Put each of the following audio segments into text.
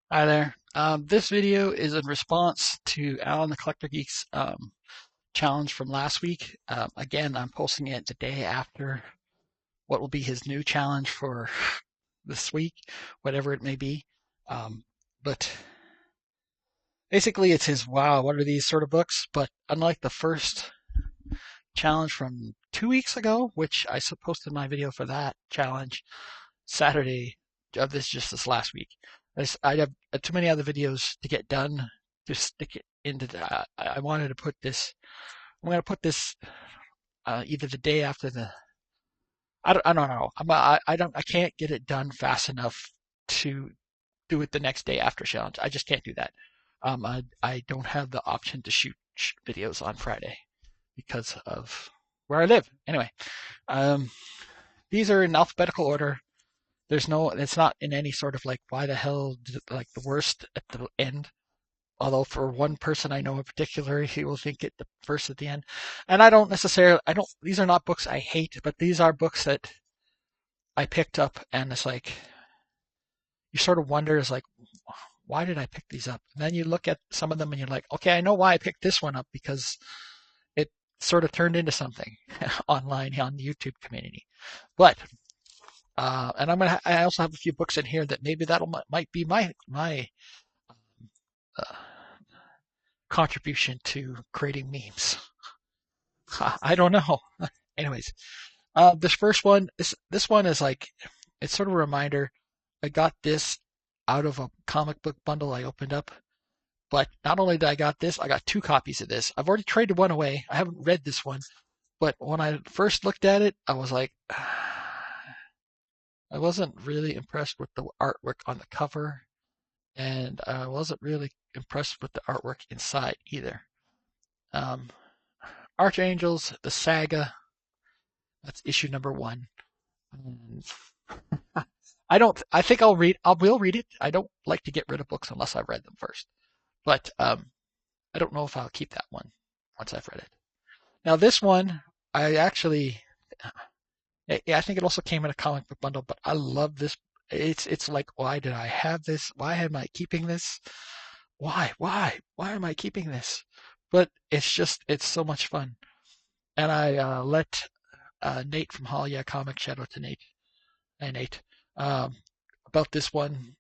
Hi there. This video is in response to Allan the Collector Geek's challenge from last week. Again, I'm posting it the day after what will be his new challenge for this week, whatever it may be. But basically, it's his wow, what are these sort of books? But unlike the first challenge from 2 weeks ago, which I posted my video for that challenge Saturday of this last week. I have too many other videos to get done to stick it into that. I wanted to put this. I'm going to put this either the day after the. I don't know. I can't get it done fast enough to do it the next day after challenge. I just can't do that. I don't have the option to shoot videos on Friday because of where I live. Anyway, um, these are in alphabetical order. It's not in any sort of like, why the hell, like the worst at the end. Although for one person I know in particular, he will think it the first at the end. And these are not books I hate, but these are books that I picked up and it's like, you sort of wonder, is like, why did I pick these up? And then you look at some of them and you're like, okay, I know why I picked this one up because it sort of turned into something online on the YouTube community. But and I also have a few books in here that maybe might be my uh, contribution to creating memes. I don't know. Anyways, this first one, this one is like, it's sort of a reminder. I got this out of a comic book bundle I opened up. But not only did I got this, I got two copies of this. I've already traded one away. I haven't read this one, but when I first looked at it, I was like, I wasn't really impressed with the artwork on the cover, and I wasn't really impressed with the artwork inside either. Um, Archangels, the Saga, that's issue number one. And I think I will read it. I don't like to get rid of books unless I've read them first. But I don't know if I'll keep that one once I've read it. Now this one, I actually, I think it also came in a comic book bundle, but I love this. It's like, why did I have this? Why am I keeping this? Why am I keeping this? But it's so much fun. And I let Nate from Hall Yeah Comic, shout out to Nate. Hey Nate, um, about this one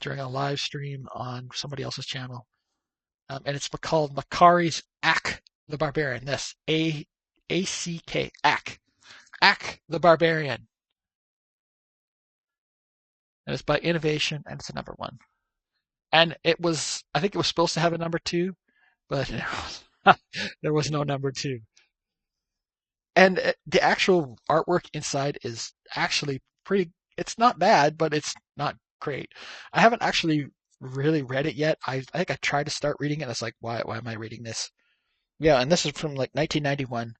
during a live stream on somebody else's channel, and it's called Makari's Ack the Barbarian. This A-C-K Ack the Barbarian, and it's by Innovation, and it's a number one. And I think it was supposed to have a number two, but there was no number two. And the actual artwork inside is actually pretty. It's not bad, but it's not great. I haven't actually really read it yet. I think I tried to start reading it. And it's like, why am I reading this? Yeah, and this is from like 1991.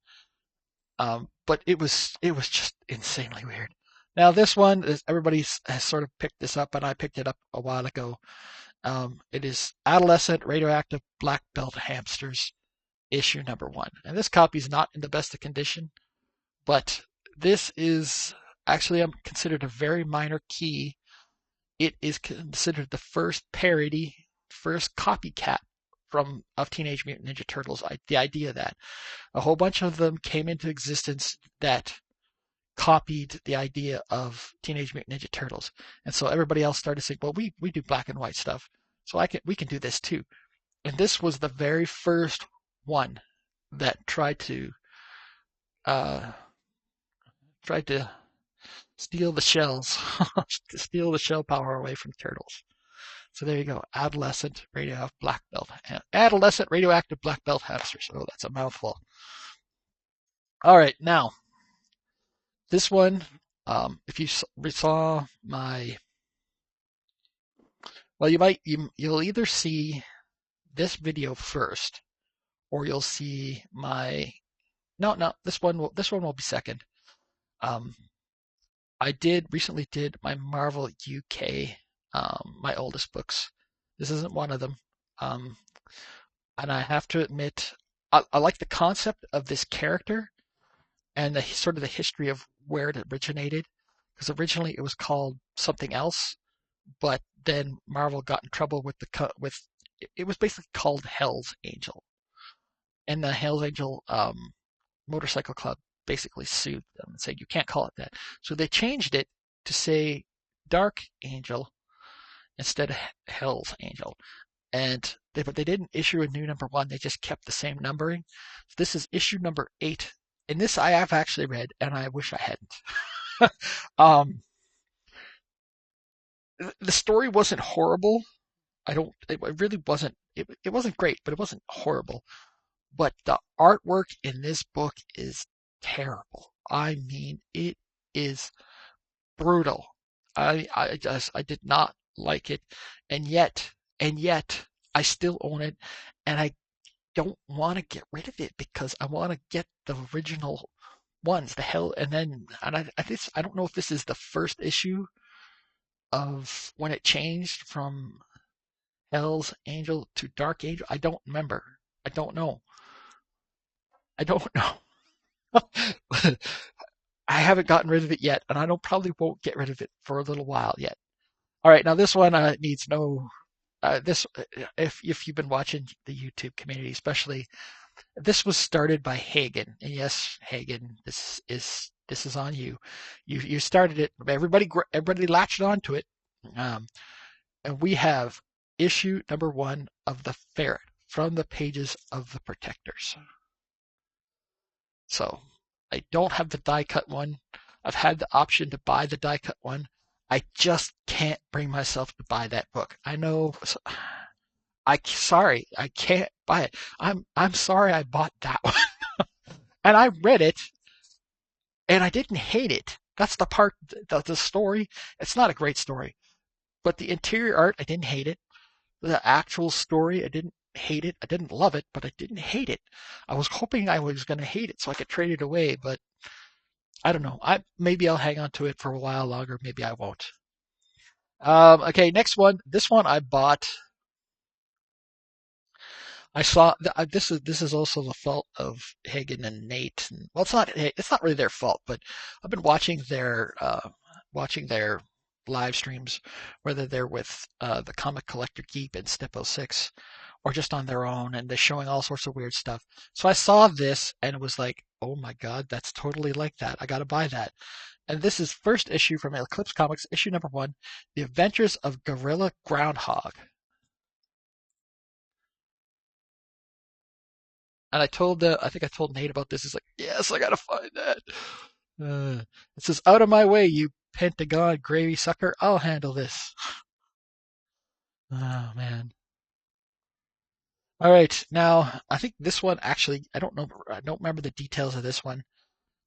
But it was just insanely weird. Now this one is has sort of picked this up, and I picked it up a while ago. It is Adolescent Radioactive Black Belt Hamsters, issue number one, and this copy is not in the best of condition, but this is actually considered a very minor key. It is considered the first parody, first copycat of Teenage Mutant Ninja Turtles. The idea that a whole bunch of them came into existence that copied the idea of Teenage Mutant Ninja Turtles, and so everybody else started saying, "Well, we do black and white stuff, so we can do this too." And this was the very first one that uh, tried to steal the shells, to steal the shell power away from turtles. So there you go, adolescent radioactive black belt hamsters. Oh, that's a mouthful. All right, now this one, if you saw my, well, you'll either see this video first, or you'll see my. No, this one will be second. I recently did my Marvel UK, my oldest books. This isn't one of them. Um, and I have to admit, I like the concept of this character and the sort of the history of where it originated. Because originally it was called something else, but then Marvel got in trouble with it was basically called Hell's Angel, and the Hell's Angel motorcycle club basically sued them and said you can't call it that. So they changed it to say Dark Angel instead of Hell's Angel. But they didn't issue a new number one. They just kept the same numbering. So this is issue number 8, and this I have actually read, and I wish I hadn't. um, the story wasn't horrible. It really wasn't. It wasn't great, but it wasn't horrible. But the artwork in this book is terrible. I mean, it is brutal. I did not like it, and yet I still own it, and I don't want to get rid of it because I want to get the original ones. The hell, I don't know if this is the first issue of when it changed from Hell's Angel to Dark Angel. I don't remember. I don't know. I don't know. I haven't gotten rid of it yet, and I don't probably won't get rid of it for a little while yet. All right, now this one needs no. This, if you've been watching the YouTube community, especially, this was started by Hagen, and yes, Hagen, this is on you. You started it. Everybody latched onto it, and we have issue number 1 of the Ferret from the pages of the Protectors. So I don't have the die cut one. I've had the option to buy the die cut one. I just can't bring myself to buy that book. I know. Sorry, I can't buy it. I'm sorry I bought that one, and I read it, and I didn't hate it. That's the part. The story. It's not a great story, but the interior art, I didn't hate it. The actual story, I didn't hate it. I didn't love it, but I didn't hate it. I was hoping I was going to hate it so I could trade it away, but I don't know. Maybe I'll hang on to it for a while longer. Maybe I won't. Okay, next one. This one I bought. I saw this is also the fault of Hagen and Nate. Well, it's not really their fault, but I've been watching their live streams, whether they're with the Comic Collector Geek and Step 06, or just on their own, and they're showing all sorts of weird stuff. So I saw this and it was like, oh my god, that's totally like that. I got to buy that. And this is first issue from Eclipse Comics, issue number 1, The Adventures of Gorilla Groundhog. And I think I told Nate about this. He's like, yes, I gotta find that. It says, out of my way, you Pentagon gravy sucker. I'll handle this. Oh man. All right, now I think this one actually, I don't know, I don't remember the details of this one.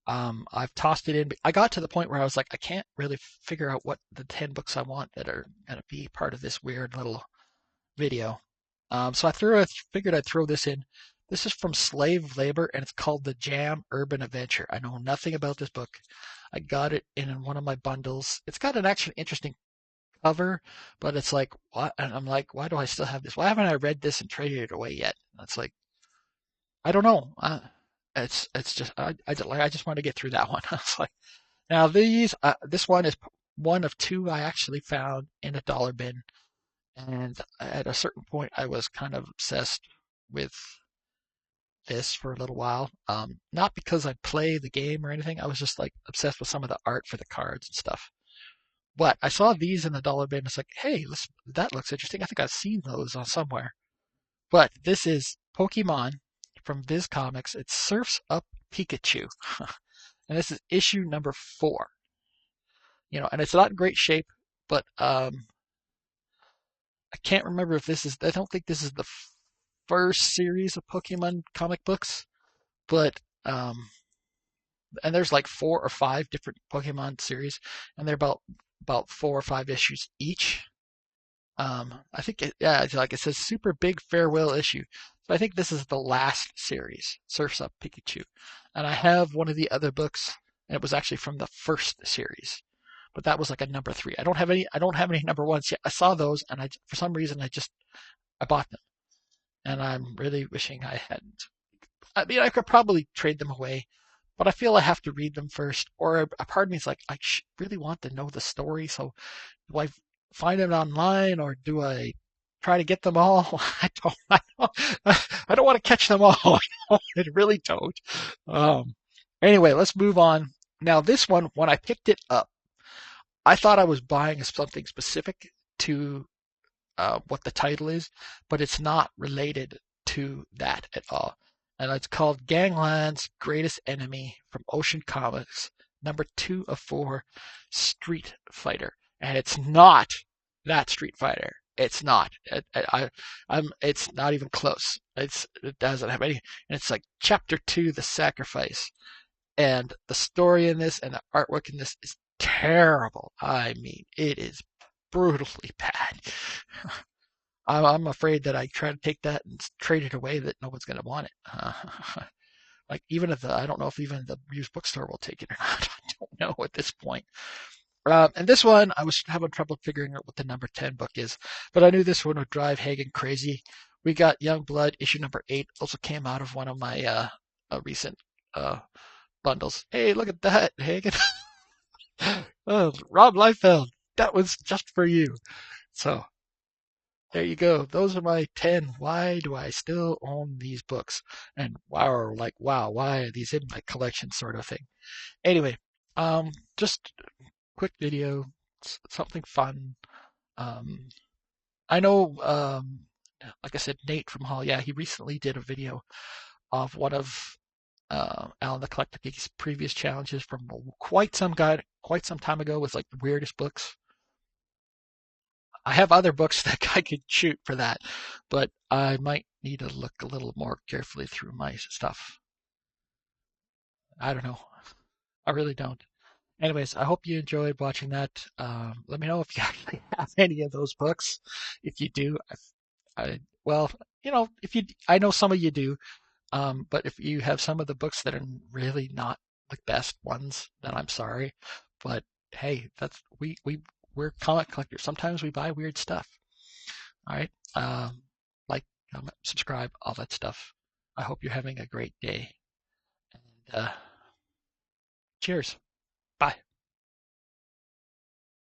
I've tossed it in. I got to the point where I was like, I can't really figure out what the 10 books I want that are gonna be part of this weird little video. So I figured I'd throw this in. This is from Slave Labor, and it's called The Jam Urban Adventure. I know nothing about this book. I got it in one of my bundles. It's got an actually interesting cover, but it's like, what? And I'm like, why do I still have this? Why haven't I read this and traded it away yet? It's like, I don't know. It's just I just want to get through that one. I was like, now this one is one of 2 I actually found in a dollar bin, and at a certain point I was kind of obsessed with this for a little while. Not because I play the game or anything. I was just like obsessed with some of the art for the cards and stuff. But I saw these in the dollar bin. It's like, hey, that looks interesting. I think I've seen those on somewhere. But this is Pokemon from Viz Comics. It's Surfs Up Pikachu. And this is issue number 4. And it's not in great shape, but I can't remember if I don't think this is the first series of Pokemon comic books, but and there's like 4 or 5 different Pokemon series, and they're about 4 or 5 issues each. I think it's like it says super big farewell issue. So I think this is the last series, Surfs Up Pikachu. And I have one of the other books, and it was actually from the first series. But that was like a number 3. I don't have any number 1s yet. I saw those, and for some reason I bought them. And I'm really wishing I hadn't. I mean, I could probably trade them away, but I feel I have to read them first. Or a part of me is like, I really want to know the story, so do I find them online, or do I try to get them all? I don't want to catch them all. I really don't. Um, anyway, let's move on. Now, this one, when I picked it up, I thought I was buying something specific to what the title is, but it's not related to that at all. And it's called Gangland's Greatest Enemy from Ocean Comics, number 2 of 4, Street Fighter. And it's not that Street Fighter. It's not. It's not even close. It doesn't have any. And it's like Chapter 2, The Sacrifice. And the story in this and the artwork in this is terrible. I mean, it is brutally bad. I'm afraid that I try to take that and trade it away, that no one's going to want it. Like even if I don't know if even the used bookstore will take it or not. I don't know at this point. And this one, I was having trouble figuring out what the number 10 book is, but I knew this one would drive Hagen crazy. We got Young Blood, issue number 8, also came out of one of my recent bundles. Hey, look at that, Hagen. Oh, Rob Liefeld, that was just for you. So there you go. Those are my 10. Why do I still own these books? And wow, like, wow, why are these in my collection, sort of thing. Anyway, just quick video, something fun. Um, I know, like I said, Nate from Hall, yeah, he recently did a video of one of Allan the Collector Geek's previous challenges from quite some time ago, with like the weirdest books. I have other books that I could shoot for that, but I might need to look a little more carefully through my stuff. I don't know. I really don't. Anyways, I hope you enjoyed watching that. Let me know if you actually have any of those books. If you do, well, if you, I know some of you do. But if you have some of the books that are really not the best ones, then I'm sorry. But hey, that's we're comic collectors. Sometimes we buy weird stuff. All right. Like, comment, subscribe, all that stuff. I hope you're having a great day. And cheers. Bye.